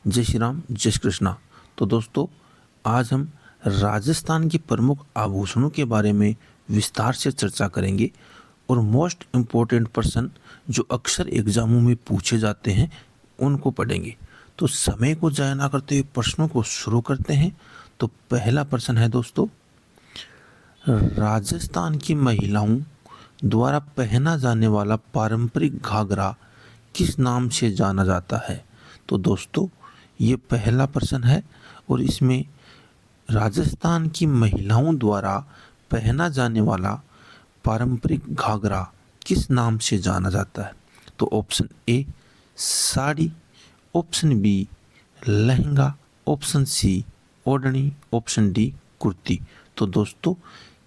जय श्री राम, जय श्री कृष्णा। तो दोस्तों, आज हम राजस्थान के प्रमुख आभूषणों के बारे में विस्तार से चर्चा करेंगे और मोस्ट इम्पोर्टेंट पर्सन जो अक्सर एग्जामों में पूछे जाते हैं उनको पढ़ेंगे। तो समय को ज़ाया ना करते हुए प्रश्नों को शुरू करते हैं। तो पहला प्रश्न है दोस्तों, राजस्थान की महिलाओं द्वारा पहना जाने वाला पारंपरिक घाघरा किस नाम से जाना जाता है? तो दोस्तों, ये पहला प्रश्न है और इसमें राजस्थान की महिलाओं द्वारा पहना जाने वाला पारंपरिक घाघरा किस नाम से जाना जाता है? तो option A sari, option B लहंगा, ऑप्शन सी ओढ़नी, ऑप्शन डी कुर्ती। तो दोस्तों,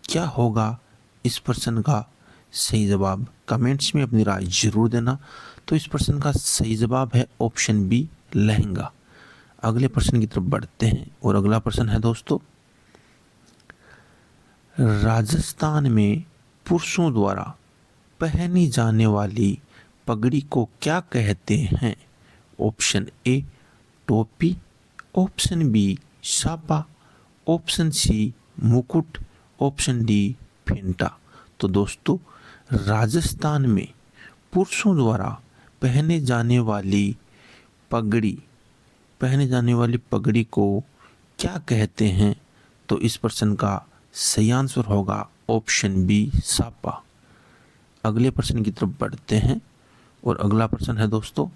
क्या होगा इस प्रश्न का सही जवाब? कमेंट्स में अपनी राय जरूर देना। तो इस प्रश्न का सही जवाब है ऑप्शन बी लहंगा। अगले प्रश्न की तरफ बढ़ते हैं और अगला प्रश्न है दोस्तों, राजस्थान में पुरुषों द्वारा पहनी जाने वाली पगड़ी को क्या कहते हैं? ऑप्शन ए टोपी, ऑप्शन बी सापा, ऑप्शन सी मुकुट, ऑप्शन डी फेंटा। तो दोस्तों, राजस्थान में पुरुषों द्वारा पहने जाने वाली पगड़ी को क्या कहते हैं? तो इस प्रश्न का सही आंसर होगा ऑप्शन बी सापा। अगले प्रश्न की तरफ बढ़ते हैं और अगला प्रश्न है दोस्तों,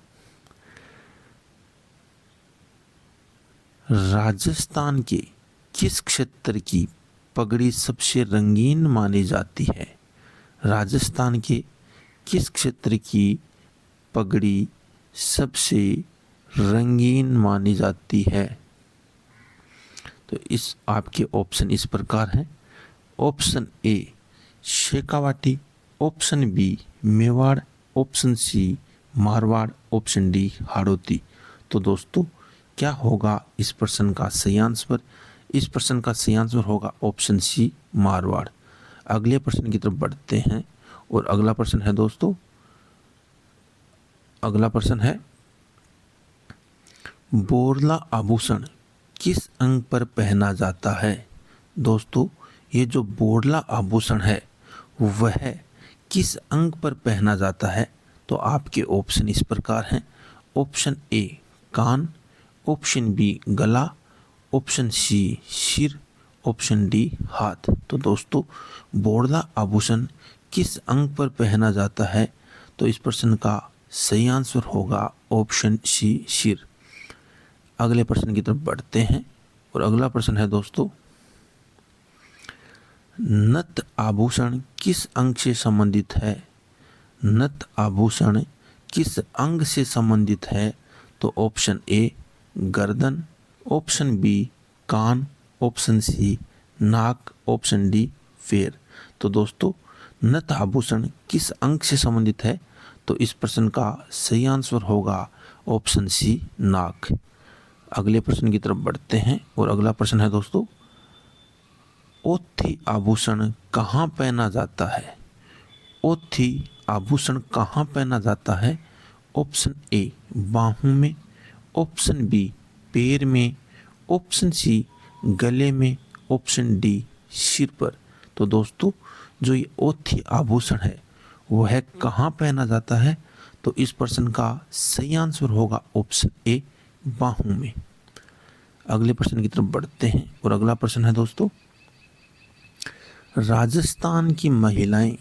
राजस्थान के किस क्षेत्र की पगड़ी सबसे रंगीन मानी जाती है? राजस्थान के किस क्षेत्र की पगड़ी सबसे रंगीन मानी जाती है? तो इस आपके ऑप्शन इस प्रकार हैं। Option A Shekhawati, option B Mewar, option C Marwar, option D Hadoti. तो दोस्तों, क्या होगा इस प्रश्न का सही आंसर? इस प्रश्न का सही आंसर होगा ऑप्शन सी मारवाड़। अगले प्रश्न की तरफ बढ़ते हैं और अगला प्रश्न है दोस्तों, अगला प्रश्न है, बोरला आभूषण किस अंग पर पहना जाता है? दोस्तों, ये जो बोरला आभूषण है वह किस अंग पर पहना जाता है? तो आपके ऑप्शन इस प्रकार हैं। ऑप्शन ए कान, ऑप्शन बी गला, ऑप्शन सी सिर, ऑप्शन डी हाथ। तो दोस्तों, बोरला आभूषण किस अंग पर पहना जाता है? तो इस प्रश्न का सही आंसर होगा ऑप्शन सी सिर। अगले प्रश्न की तरफ बढ़ते हैं और अगला प्रश्न है दोस्तों, नथ आभूषण किस अंग से संबंधित है? नथ आभूषण किस अंग से संबंधित है? तो ऑप्शन ए गर्दन, ऑप्शन बी कान, ऑप्शन सी नाक, ऑप्शन डी पैर। तो दोस्तों, नथ आभूषण किस अंग से संबंधित है? तो इस प्रश्न का सही आंसर होगा ऑप्शन सी नाक। अगले प्रश्न की तरफ बढ़ते हैं और अगला प्रश्न है दोस्तों, ओथी आभूषण कहाँ पहना जाता है? ओथी आभूषण कहाँ पहना जाता है? ऑप्शन ए बाहों में, ऑप्शन बी पैर में, ऑप्शन सी गले में, ऑप्शन डी सिर पर। तो दोस्तों, जो ये ओथी आभूषण है वह कहाँ पहना जाता है? तो इस प्रश्न का सही आंसर होगा ऑप्शन ए बाहों में। अगले प्रश्न की तरफ बढ़ते हैं और अगला प्रश्न है दोस्तों, राजस्थान की महिलाएं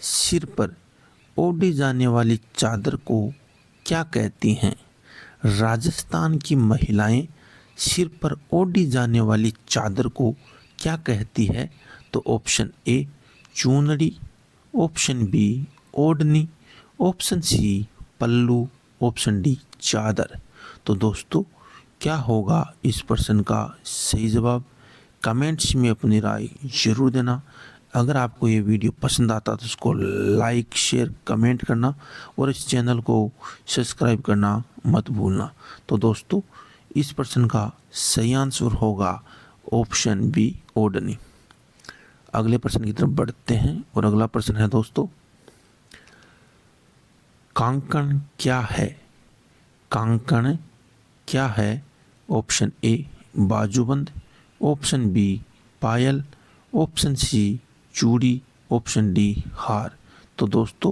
सिर पर ओढ़ी जाने वाली चादर को क्या कहती हैं? राजस्थान की महिलाएं सिर पर ओढ़ी जाने वाली चादर को क्या कहती है? तो ऑप्शन ए चूनड़ी, ऑप्शन बी ओढ़नी, ऑप्शन सी पल्लू, ऑप्शन डी चादर। तो दोस्तों, क्या होगा इस प्रश्न का सही जवाब? कमेंट्स में अपनी राय जरूर देना। अगर आपको ये वीडियो पसंद आता तो उसको लाइक शेयर कमेंट करना और इस चैनल को सब्सक्राइब करना मत भूलना। तो दोस्तों, इस प्रश्न का सही आंसर होगा ऑप्शन बी ओढ़नी। अगले प्रश्न की तरफ बढ़ते हैं और अगला प्रश्न है दोस्तों, कांकण क्या है? कांकण क्या है? ऑप्शन ए बाजूबंद, ऑप्शन बी पायल, ऑप्शन सी चूड़ी, ऑप्शन डी हार। तो दोस्तों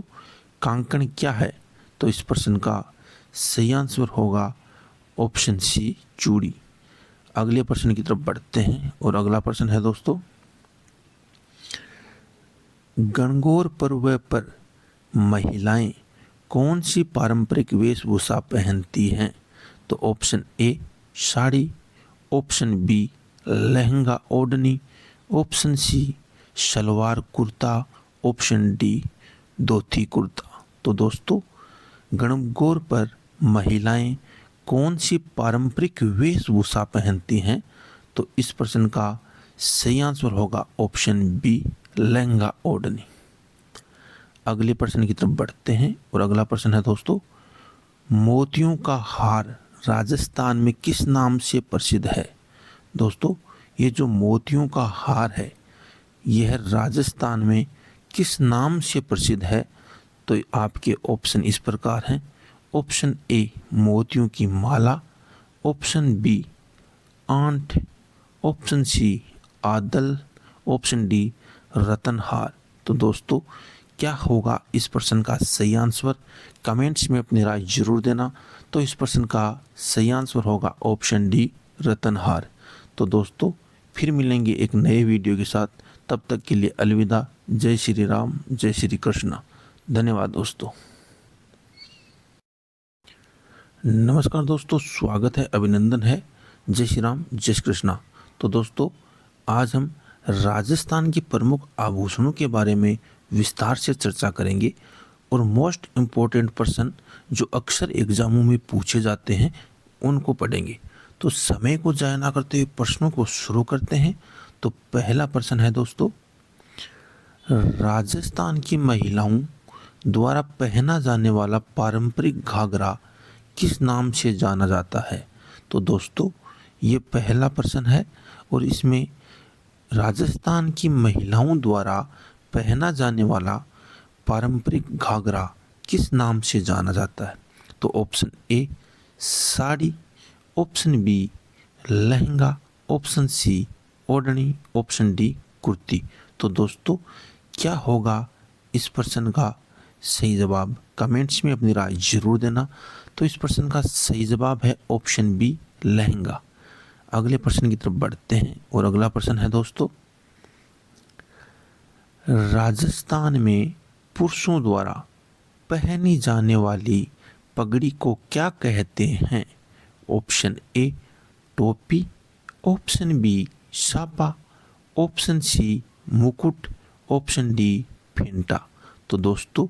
कांकण क्या है? तो इस प्रश्न का सही आंसर होगा ऑप्शन सी चूड़ी। अगले प्रश्न की तरफ बढ़ते हैं और अगला प्रश्न है दोस्तों, गणगौर पर्व पर महिलाएं कौन सी पारंपरिक वेशभूषा पहनती हैं? तो option A sari, option B lehenga ओढ़नी, option C salwar kurta, option D dhoti kurta. तो दोस्तों गणगौर पर महिलाएं कौन सी पारंपरिक वेशभूषा पहनती हैं? तो इस प्रश्न का सही आंसर होगा ऑप्शन बी लहंगा ओढ़नी। अगले प्रश्न की तरफ बढ़ते हैं और अगला प्रश्न है दोस्तों, मोतियों का हार राजस्थान में किस नाम से प्रसिद्ध है? दोस्तों ये जो मोतियों का हार है यह राजस्थान में किस नाम से प्रसिद्ध है? तो आपके ऑप्शन इस प्रकार हैं। ऑप्शन ए मोतियों की माला, ऑप्शन बी आंट, ऑप्शन सी आदल, ऑप्शन डी रतनहार। तो दोस्तों क्या होगा इस प्रश्न का सही आंसर? कमेंट्स में अपनी राय जरूर देना। तो इस प्रश्न का सही आंसर होगा ऑप्शन डी रतनहार। तो दोस्तों फिर मिलेंगे एक नए वीडियो के साथ, तब तक के लिए अलविदा। जय श्री राम, जय श्री कृष्ण। धन्यवाद दोस्तों। नमस्कार दोस्तों, स्वागत है, अभिनंदन है। जय श्री राम, जय श्री कृष्णा। तो दोस्तों आज हम राजस्थान के प्रमुख आभूषणों के बारे में विस्तार से चर्चा करेंगे और मोस्ट इम्पोर्टेंट प्रश्न जो अक्सर एग्जामों में पूछे जाते हैं उनको पढ़ेंगे। तो समय को जाया ना करते हुए प्रश्नों को शुरू करते हैं। तो पहला प्रश्न है दोस्तों, राजस्थान की महिलाओं द्वारा पहना जाने वाला पारंपरिक घाघरा किस नाम से जाना जाता है? तो दोस्तों ये पहला प्रश्न है और इसमें राजस्थान की महिलाओं द्वारा पहना जाने वाला पारंपरिक घाघरा किस नाम से जाना जाता है? तो option A sari, option B लहंगा, ऑप्शन सी ओढ़नी, ऑप्शन डी कुर्ती। तो दोस्तों क्या होगा इस प्रश्न का सही जवाब? कमेंट्स में अपनी राय जरूर देना। तो इस प्रश्न का सही जवाब है ऑप्शन बी लहंगा। अगले प्रश्न की तरफ बढ़ते हैं और अगला प्रश्न है दोस्तों, राजस्थान में पुरुषों द्वारा पहनी जाने वाली पगड़ी को क्या कहते हैं? ऑप्शन ए टोपी, ऑप्शन बी सापा, ऑप्शन सी मुकुट, ऑप्शन डी फेंटा। तो दोस्तों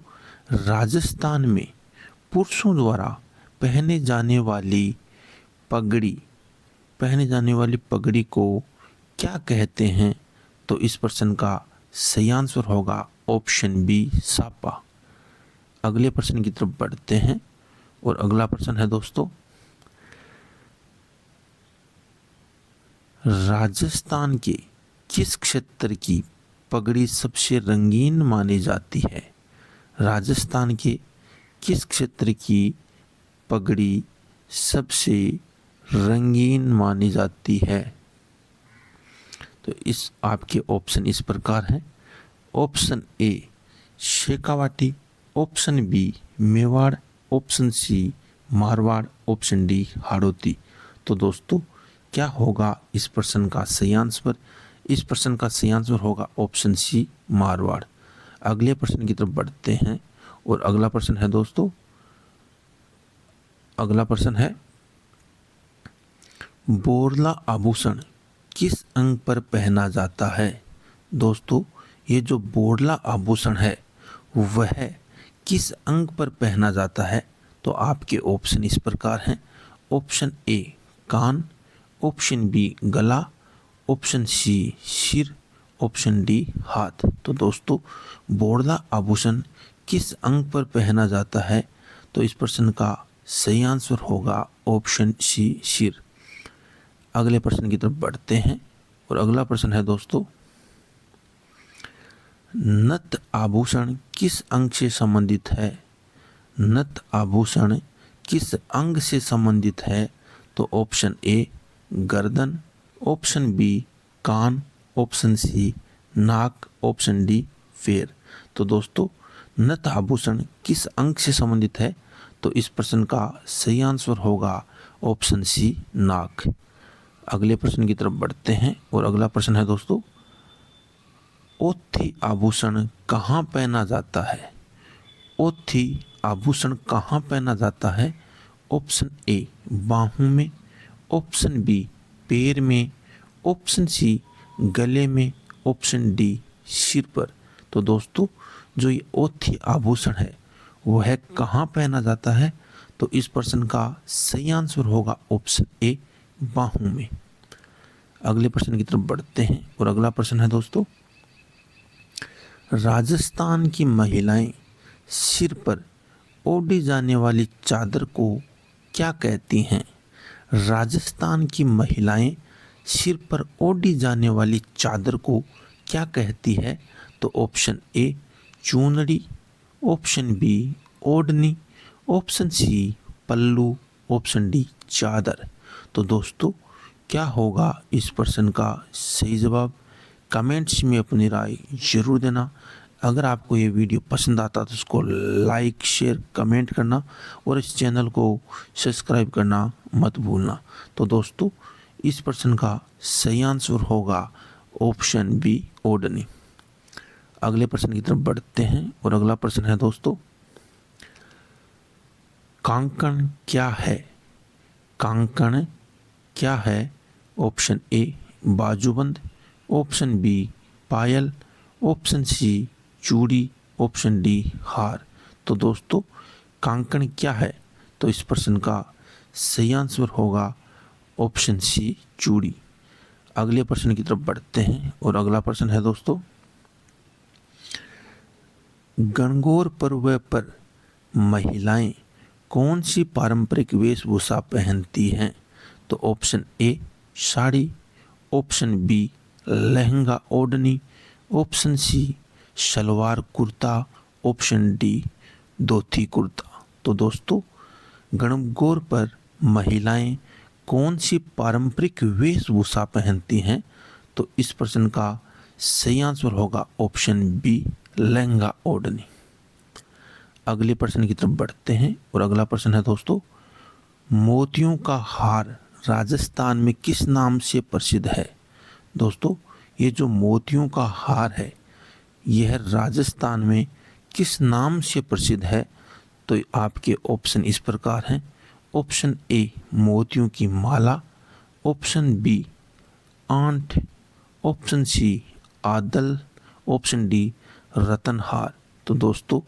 राजस्थान में पुरुषों द्वारा पहने जाने वाली पगड़ी को क्या कहते हैं? तो इस प्रश्न का सही आंसर होगा ऑप्शन बी सापा। अगले प्रश्न की तरफ बढ़ते हैं और अगला प्रश्न है दोस्तों, राजस्थान के किस क्षेत्र की पगड़ी सबसे रंगीन मानी जाती है? राजस्थान के किस क्षेत्र की पगड़ी सबसे रंगीन मानी जाती है? तो इस आपके ऑप्शन इस प्रकार हैं। Option A Shekhawati, option B Mewar, option C Marwar, option D Hadoti. तो दोस्तों क्या होगा इस प्रश्न का सही आंसर? इस प्रश्न का सही आंसर होगा ऑप्शन सी मारवाड़। अगले प्रश्न की तरफ बढ़ते हैं और अगला प्रश्न है दोस्तों, अगला प्रश्न है बोरला आभूषण किस अंग पर पहना जाता है? दोस्तों ये जो बोरला आभूषण है वह किस अंग पर पहना जाता है? तो आपके ऑप्शन इस प्रकार हैं। ऑप्शन ए कान, ऑप्शन बी गला, ऑप्शन सी सिर, ऑप्शन डी हाथ। तो दोस्तों बोरला आभूषण किस अंग पर पहना जाता है? तो इस प्रश्न का सही आंसर होगा ऑप्शन सी सिर। अगले प्रश्न की तरफ बढ़ते हैं और अगला प्रश्न है दोस्तों, नथ आभूषण किस अंग से संबंधित है? नथ आभूषण किस अंग से संबंधित है? तो ऑप्शन ए गर्दन, ऑप्शन बी कान, ऑप्शन सी नाक, ऑप्शन डी पैर। तो दोस्तों नथ आभूषण किस अंग से संबंधित है? तो इस प्रश्न का सही आंसर होगा ऑप्शन सी नाक। अगले प्रश्न की तरफ बढ़ते हैं और अगला प्रश्न है दोस्तों, ओथी आभूषण कहाँ पहना जाता है? ओथी आभूषण कहाँ पहना जाता है? ऑप्शन ए बाहों में, ऑप्शन बी पैर में, ऑप्शन सी गले में, ऑप्शन डी सिर पर। तो दोस्तों जो ये ओथी आभूषण है वह कहाँ पहना जाता है? तो इस प्रश्न का सही आंसर होगा ऑप्शन ए बाहों में। अगले प्रश्न की तरफ बढ़ते हैं और अगला प्रश्न है दोस्तों, राजस्थान की महिलाएं सिर पर ओढ़ी जाने वाली चादर को क्या कहती हैं? राजस्थान की महिलाएं सिर पर ओढ़ी जाने वाली चादर को क्या कहती है? तो ऑप्शन ए चूनड़ी, ऑप्शन बी ओढ़नी, ऑप्शन सी पल्लू, ऑप्शन डी चादर। तो दोस्तों क्या होगा इस प्रश्न का सही जवाब? कमेंट्स में अपनी राय जरूर देना। अगर आपको ये वीडियो पसंद आता तो उसको लाइक शेयर कमेंट करना और इस चैनल को सब्सक्राइब करना मत भूलना। तो दोस्तों इस प्रश्न का सही आंसर होगा ऑप्शन बी ओढ़नी। अगले प्रश्न की तरफ बढ़ते हैं और अगला प्रश्न है दोस्तों, कांकण क्या है? कांकण क्या है? ऑप्शन ए बाजूबंद, ऑप्शन बी पायल, ऑप्शन सी चूड़ी, ऑप्शन डी हार। तो दोस्तों कांकण क्या है? तो इस प्रश्न का सही आंसर होगा ऑप्शन सी चूड़ी। अगले प्रश्न की तरफ बढ़ते हैं और अगला प्रश्न है दोस्तों, गणगौर पर्व पर महिलाएं कौन सी पारंपरिक वेशभूषा पहनती हैं? तो option A sari, option B lehenga ओढ़नी, option C salwar kurta, option D dhoti kurta. तो दोस्तों गणगौर पर महिलाएं कौन सी पारंपरिक वेशभूषा पहनती हैं? तो इस प्रश्न का सही आंसर होगा ऑप्शन बी लहंगा ओढ़नी। अगले प्रश्न की तरफ बढ़ते हैं और अगला प्रश्न है दोस्तों, मोतियों का हार राजस्थान में किस नाम से प्रसिद्ध है? दोस्तों ये जो मोतियों का हार है यह राजस्थान में किस नाम से प्रसिद्ध है? तो आपके ऑप्शन इस प्रकार हैं, ऑप्शन ए मोतियों की माला, ऑप्शन बी आंट, ऑप्शन सी आदल, ऑप्शन डी रतनहार। तो दोस्तों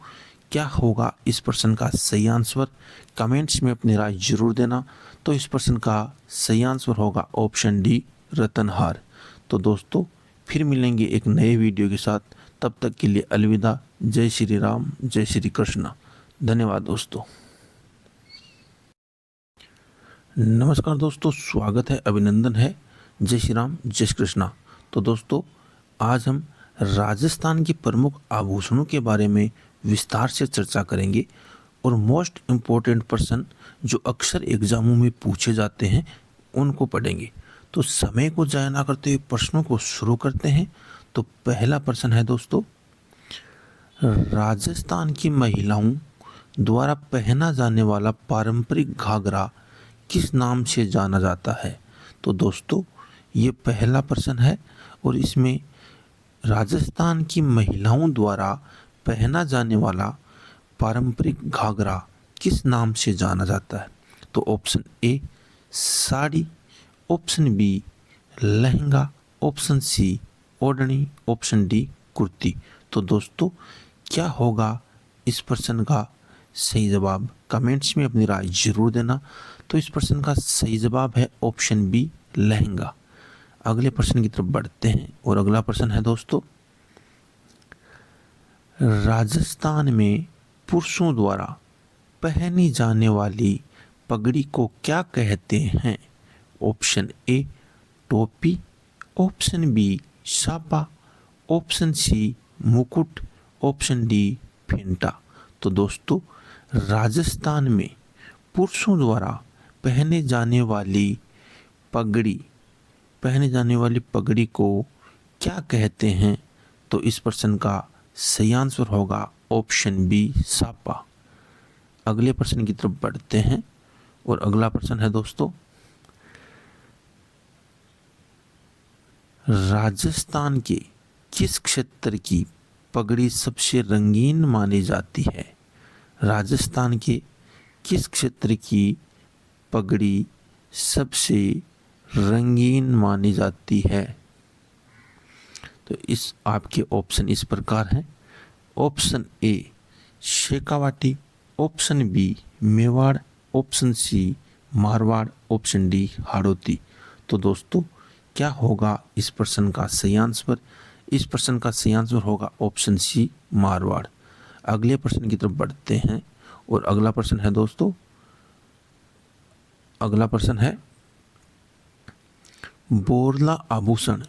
क्या होगा इस प्रश्न का सही आंसर? कमेंट्स में अपनी राय जरूर देना। तो इस प्रश्न का सही आंसर होगा ऑप्शन डी रतनहार। तो दोस्तों फिर मिलेंगे एक नए वीडियो के साथ, तब तक के लिए अलविदा। जय श्री राम, जय श्री कृष्ण। धन्यवाद दोस्तों। नमस्कार दोस्तों, स्वागत है, अभिनंदन है। जय श्री राम, जय श्री कृष्ण। तो दोस्तों आज हम राजस्थान के प्रमुख आभूषणों के बारे में विस्तार से चर्चा करेंगे और मोस्ट इम्पोर्टेंट प्रश्न जो अक्सर एग्जामों में पूछे जाते हैं उनको पढ़ेंगे। तो समय को जाया ना करते हुए प्रश्नों को शुरू करते हैं। तो पहला प्रश्न है दोस्तों, राजस्थान की महिलाओं द्वारा पहना जाने वाला पारंपरिक घाघरा किस नाम से जाना जाता है? तो दोस्तों ये पहला प्रश्न है और इसमें राजस्थान की महिलाओं द्वारा पहना जाने वाला पारंपरिक घाघरा किस नाम से जाना जाता है? तो option A sari, option B लहंगा, ऑप्शन सी ओढ़नी, ऑप्शन डी कुर्ती। तो दोस्तों क्या होगा इस प्रश्न का सही जवाब? कमेंट्स में अपनी राय जरूर देना। तो इस प्रश्न का सही जवाब है ऑप्शन बी लहंगा। अगले प्रश्न की तरफ बढ़ते हैं और अगला प्रश्न है दोस्तों, राजस्थान में पुरुषों द्वारा पहनी जाने वाली पगड़ी को क्या कहते हैं? ऑप्शन ए टोपी, ऑप्शन बी सापा, ऑप्शन सी मुकुट, ऑप्शन डी फेंटा। तो दोस्तों राजस्थान में पुरुषों द्वारा पहने जाने वाली पगड़ी को क्या कहते हैं? तो इस प्रश्न का सही आंसर होगा ऑप्शन बी, सापा। अगले प्रश्न की तरफ बढ़ते हैं और अगला प्रश्न है दोस्तों, राजस्थान के किस क्षेत्र की पगड़ी सबसे रंगीन मानी जाती है? राजस्थान के किस क्षेत्र की पगड़ी सबसे रंगीन मानी जाती है? तो इस आपके ऑप्शन इस प्रकार हैं। Option A Shekhawati, option B Mewar, option C Marwar, option D Hadoti. तो दोस्तों क्या होगा इस प्रश्न का सही आंसर? इस प्रश्न का सही आंसर होगा ऑप्शन सी मारवाड़। अगले प्रश्न की तरफ बढ़ते हैं और अगला प्रश्न है दोस्तों, अगला प्रश्न है, बोरला आभूषण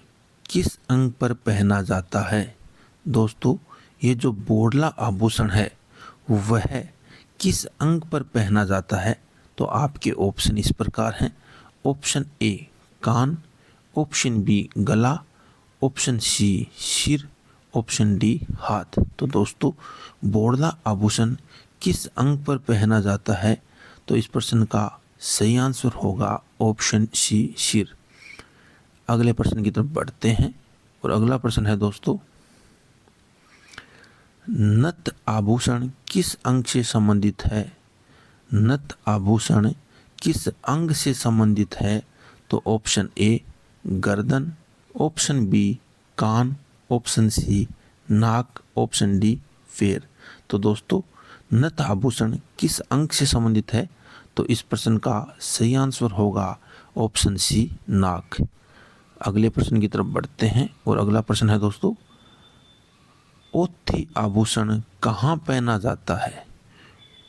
किस अंग पर पहना जाता है? दोस्तों ये जो बोरला आभूषण है वह किस अंग पर पहना जाता है? तो आपके ऑप्शन इस प्रकार हैं। ऑप्शन ए कान, ऑप्शन बी गला, ऑप्शन सी सिर, ऑप्शन डी हाथ। तो दोस्तों बोरला आभूषण किस अंग पर पहना जाता है? तो इस प्रश्न का सही आंसर होगा ऑप्शन सी सिर। अगले प्रश्न की तरफ बढ़ते हैं और अगला प्रश्न है दोस्तों, नथ आभूषण किस अंग से संबंधित है? नथ आभूषण किस अंग से संबंधित है? तो ऑप्शन ए गर्दन, ऑप्शन बी कान, ऑप्शन सी नाक, ऑप्शन डी पैर। तो दोस्तों नथ आभूषण किस अंग से संबंधित है? तो इस प्रश्न का सही आंसर होगा ऑप्शन सी नाक। अगले प्रश्न की तरफ बढ़ते हैं और अगला प्रश्न है दोस्तों, ओथी आभूषण कहाँ पहना जाता है?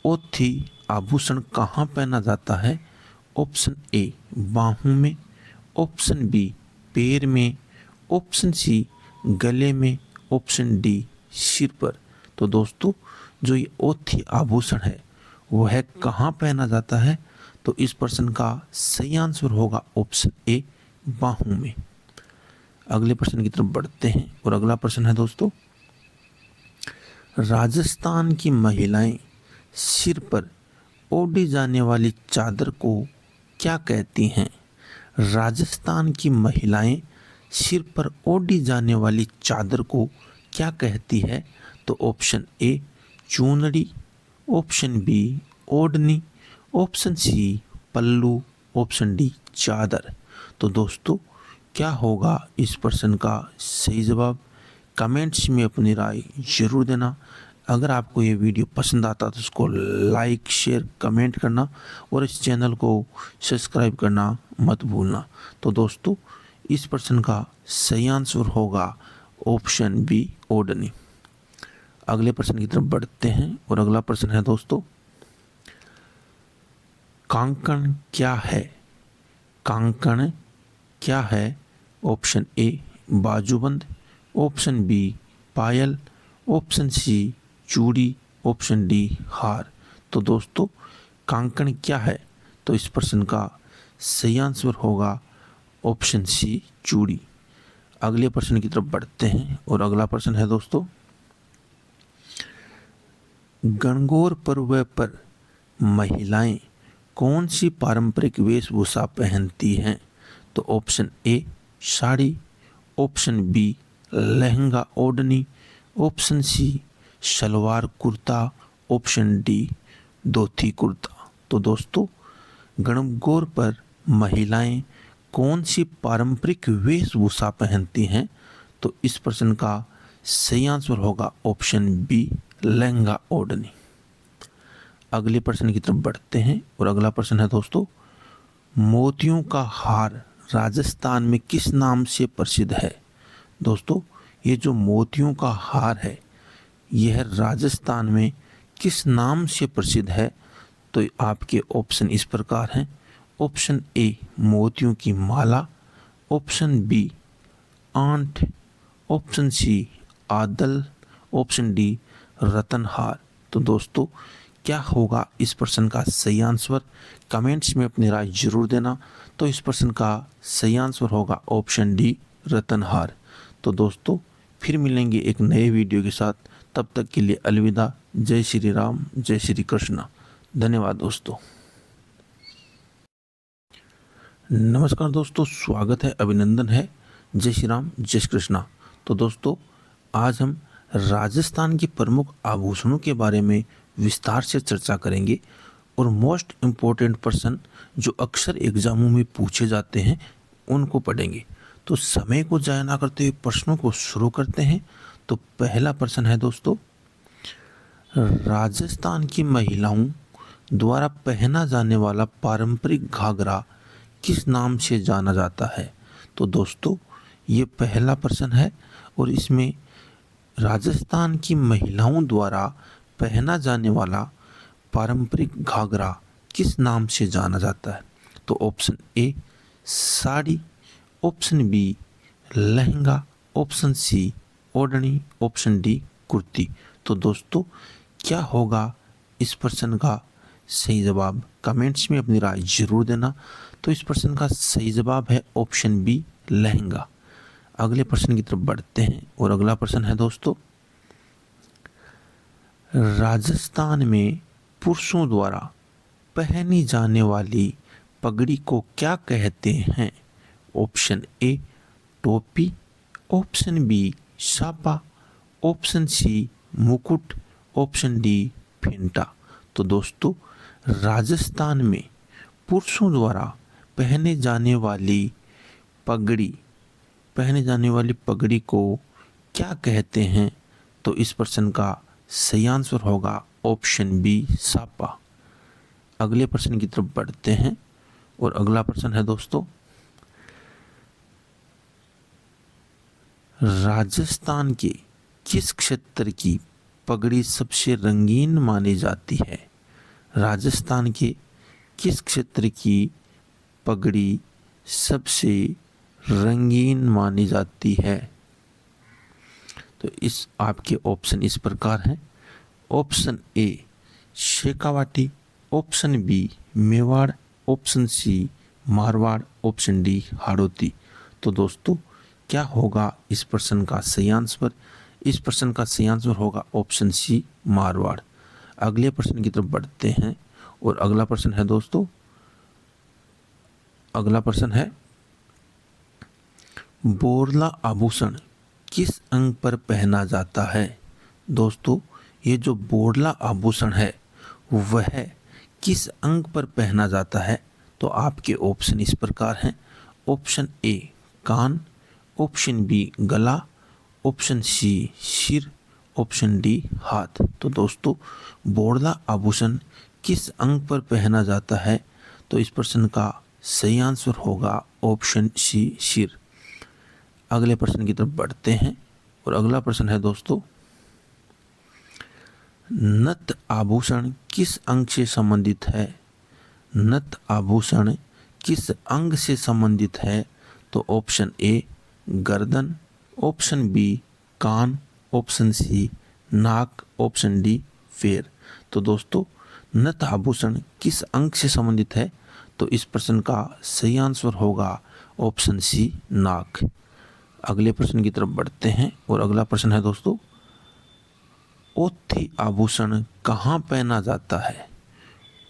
ओथी आभूषण कहाँ पहना जाता है? ऑप्शन ए बाहों में, ऑप्शन बी पैर में, ऑप्शन सी गले में, ऑप्शन डी सिर पर। तो दोस्तों जो ये ओथी आभूषण है वह कहाँ पहना जाता है? तो इस प्रश्न का सही आंसर होगा ऑप्शन ए बाहों में। अगले प्रश्न की तरफ बढ़ते हैं और अगला प्रश्न है दोस्तों, राजस्थान की महिलाएं सिर पर ओढ़ी जाने वाली चादर को क्या कहती हैं? राजस्थान की महिलाएं सिर पर ओढ़ी जाने वाली चादर को क्या कहती है? तो ऑप्शन ए चूनड़ी, ऑप्शन बी ओढ़नी, ऑप्शन सी पल्लू, ऑप्शन डी चादर। तो दोस्तों क्या होगा इस प्रश्न का सही जवाब? कमेंट्स में अपनी राय जरूर देना। अगर आपको ये वीडियो पसंद आता तो उसको लाइक शेयर कमेंट करना और इस चैनल को सब्सक्राइब करना मत भूलना। तो दोस्तों इस प्रश्न का सही आंसर होगा ऑप्शन बी ओढ़नी। अगले प्रश्न की तरफ बढ़ते हैं और अगला प्रश्न है दोस्तों, कांकण क्या है? कांकण क्या है? ऑप्शन ए बाजूबंद, ऑप्शन बी पायल, ऑप्शन सी चूड़ी, ऑप्शन डी हार। तो दोस्तों कांकण क्या है? तो इस प्रश्न का सही आंसर होगा ऑप्शन सी चूड़ी। अगले प्रश्न की तरफ बढ़ते हैं और अगला प्रश्न है दोस्तों, गणगौर पर्व पर महिलाएं कौन सी पारंपरिक वेशभूषा पहनती हैं? तो option A sari, option B lehenga ओढ़नी, option C salwar kurta, option D dhoti kurta. तो दोस्तों गणगौर पर महिलाएं कौन सी पारंपरिक वेशभूषा पहनती हैं? तो इस प्रश्न का सही आंसर होगा ऑप्शन बी लहंगा ओढ़नी। अगले प्रश्न की तरफ बढ़ते हैं और अगला प्रश्न है दोस्तों, मोतियों का हार राजस्थान में किस नाम से प्रसिद्ध है? दोस्तों ये जो मोतियों का हार है यह राजस्थान में किस नाम से प्रसिद्ध है? तो आपके ऑप्शन इस प्रकार हैं। ऑप्शन ए मोतियों की माला, ऑप्शन बी आंट, ऑप्शन सी आदल, ऑप्शन डी रतनहार। तो दोस्तों क्या होगा इस प्रश्न का सही आंसर? कमेंट्स में अपनी राय जरूर देना। तो इस प्रश्न का सही आंसर होगा ऑप्शन डी, रतनहार। तो दोस्तों फिर मिलेंगे एक नए वीडियो के साथ, तब तक के लिए अलविदा। जय श्री राम, जय श्री कृष्ण। धन्यवाद दोस्तों। नमस्कार दोस्तों, स्वागत है, अभिनंदन है। जय श्री राम, जय श्री कृष्ण। तो दोस्तों आज हम राजस्थान के प्रमुख आभूषणों के बारे में विस्तार से चर्चा करेंगे और मोस्ट इम्पोर्टेंट प्रश्न जो अक्सर एग्जामों में पूछे जाते हैं उनको पढ़ेंगे। तो समय को जाया ना करते हुए प्रश्नों को शुरू करते हैं। तो पहला प्रश्न है दोस्तों, राजस्थान की महिलाओं द्वारा पहना जाने वाला पारंपरिक घाघरा किस नाम से जाना जाता है? तो दोस्तों ये पहला प्रश्न है और इसमें राजस्थान की महिलाओं द्वारा पहना जाने वाला पारंपरिक घाघरा किस नाम से जाना जाता है? तो option A sari, option B लहंगा, ऑप्शन सी ओढ़नी, ऑप्शन डी कुर्ती। तो दोस्तों क्या होगा इस प्रश्न का सही जवाब? कमेंट्स में अपनी राय जरूर देना। तो इस प्रश्न का सही जवाब है ऑप्शन बी, लहंगा। अगले प्रश्न की तरफ बढ़ते हैं और अगला प्रश्न है दोस्तों, राजस्थान में पुरुषों द्वारा पहनी जाने वाली पगड़ी को क्या कहते हैं? ऑप्शन ए टोपी, ऑप्शन बी सापा, ऑप्शन सी मुकुट, ऑप्शन डी फेंटा। तो दोस्तों राजस्थान में पुरुषों द्वारा पहने जाने वाली पगड़ी को क्या कहते हैं? तो इस प्रश्न का सही आंसर होगा ऑप्शन बी, सापा। अगले प्रश्न की तरफ बढ़ते हैं और अगला प्रश्न है दोस्तों, राजस्थान के किस क्षेत्र की पगड़ी सबसे रंगीन मानी जाती है? राजस्थान के किस क्षेत्र की पगड़ी सबसे रंगीन मानी जाती है? तो इस आपके ऑप्शन इस प्रकार हैं। Option A Shekhawati, option B Mewar, option C Marwar, option D Hadoti. तो दोस्तों क्या होगा इस प्रश्न का सही आंसर? इस प्रश्न का सही आंसर होगा ऑप्शन सी मारवाड़। अगले प्रश्न की तरफ बढ़ते हैं और अगला प्रश्न है दोस्तों, अगला प्रश्न है बोरला आभूषण किस अंग पर पहना जाता है? दोस्तों ये जो बोरला आभूषण है वह किस अंग पर पहना जाता है? तो आपके ऑप्शन इस प्रकार हैं। ऑप्शन ए कान, ऑप्शन बी गला, ऑप्शन सी सिर, ऑप्शन डी हाथ। तो दोस्तों बोरला आभूषण किस अंग पर पहना जाता है? तो इस प्रश्न का सही आंसर होगा ऑप्शन सी सिर। अगले प्रश्न की तरफ बढ़ते हैं और अगला प्रश्न है दोस्तों, नथ आभूषण किस अंग से संबंधित है? नथ आभूषण किस अंग से संबंधित है? तो ऑप्शन ए गर्दन, ऑप्शन बी कान, ऑप्शन सी नाक, ऑप्शन डी पैर। तो दोस्तों नथ आभूषण किस अंग से संबंधित है? तो इस प्रश्न का सही आंसर होगा ऑप्शन सी नाक। अगले प्रश्न की तरफ बढ़ते हैं और अगला प्रश्न है दोस्तों, ओथी आभूषण कहाँ पहना जाता है?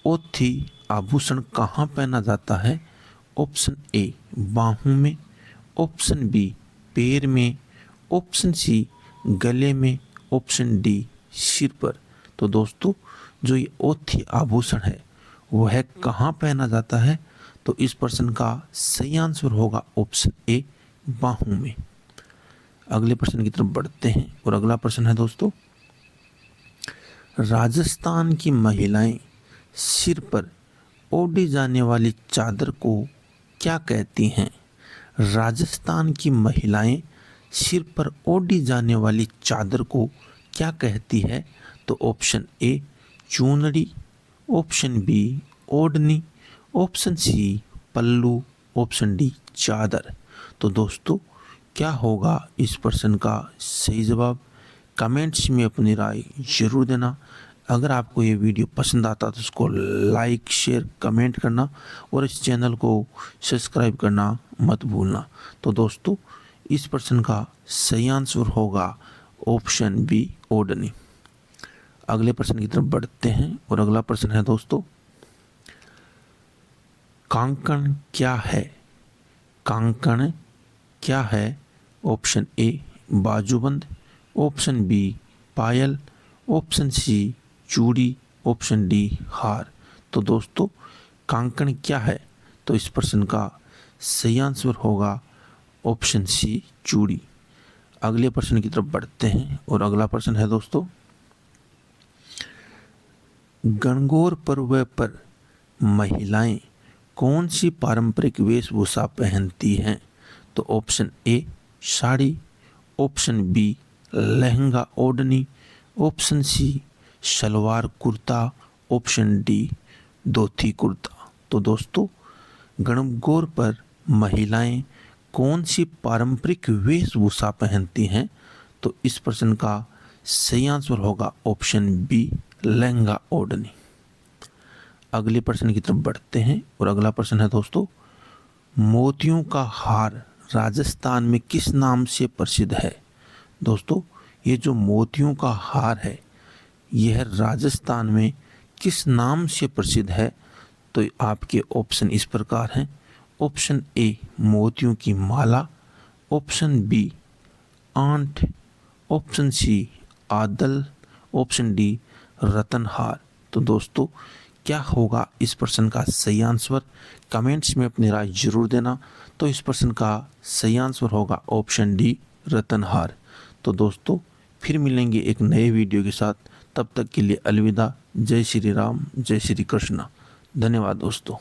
ओथी आभूषण कहाँ पहना जाता है? ऑप्शन ए बाहों में, ऑप्शन बी पैर में, ऑप्शन सी गले में, ऑप्शन डी सिर पर। तो दोस्तों जो ये ओथी आभूषण है वह कहाँ पहना जाता है? तो इस प्रश्न का सही आंसर होगा ऑप्शन ए बाहों में। अगले प्रश्न की तरफ बढ़ते हैं और अगला प्रश्न है दोस्तों, राजस्थान की महिलाएं सिर पर ओढ़ी जाने वाली चादर को क्या कहती हैं? राजस्थान की महिलाएं सिर पर ओढ़ी जाने वाली चादर को क्या कहती है? तो ऑप्शन ए चूनड़ी, ऑप्शन बी ओढ़नी, ऑप्शन सी पल्लू, ऑप्शन डी चादर। तो दोस्तों क्या होगा इस प्रश्न का सही जवाब? कमेंट्स में अपनी राय जरूर देना। अगर आपको ये वीडियो पसंद आता तो उसको लाइक शेयर कमेंट करना और इस चैनल को सब्सक्राइब करना मत भूलना। तो दोस्तों इस प्रश्न का सही आंसर होगा ऑप्शन बी ओढ़नी। अगले प्रश्न की तरफ बढ़ते हैं और अगला प्रश्न है दोस्तों, कांकण क्या है? कांकण क्या है? ऑप्शन ए बाजूबंद, ऑप्शन बी पायल, ऑप्शन सी चूड़ी, ऑप्शन डी हार। तो दोस्तों कांकण क्या है? तो इस प्रश्न का सही आंसर होगा ऑप्शन सी चूड़ी। अगले प्रश्न की तरफ बढ़ते हैं और अगला प्रश्न है दोस्तों, गणगौर पर्व पर महिलाएं कौन सी पारंपरिक वेशभूषा पहनती हैं? तो option A sari, option B lehenga ओढ़नी, option C salwar kurta, option D dhoti kurta. तो दोस्तों गणगौर पर महिलाएं कौन सी पारंपरिक वेशभूषा पहनती हैं? तो इस प्रश्न का सही आंसर होगा ऑप्शन बी लहंगा ओढ़नी। अगले प्रश्न की तरफ बढ़ते हैं और अगला प्रश्न है दोस्तों, मोतियों का हार राजस्थान में किस नाम से प्रसिद्ध है? दोस्तों ये जो मोतियों का हार है यह राजस्थान में किस नाम से प्रसिद्ध है? तो आपके ऑप्शन इस प्रकार हैं, ऑप्शन ए मोतियों की माला, ऑप्शन बी आंट, ऑप्शन सी आदल, ऑप्शन डी रतनहार। तो दोस्तों क्या होगा इस प्रश्न का सही आंसर? कमेंट्स में अपनी राय जरूर देना। तो इस प्रश्न का सही आंसर होगा ऑप्शन डी रतनहार। तो दोस्तों फिर मिलेंगे एक नए वीडियो के साथ, तब तक के लिए अलविदा। जय श्री राम, जय श्री कृष्ण। धन्यवाद दोस्तों।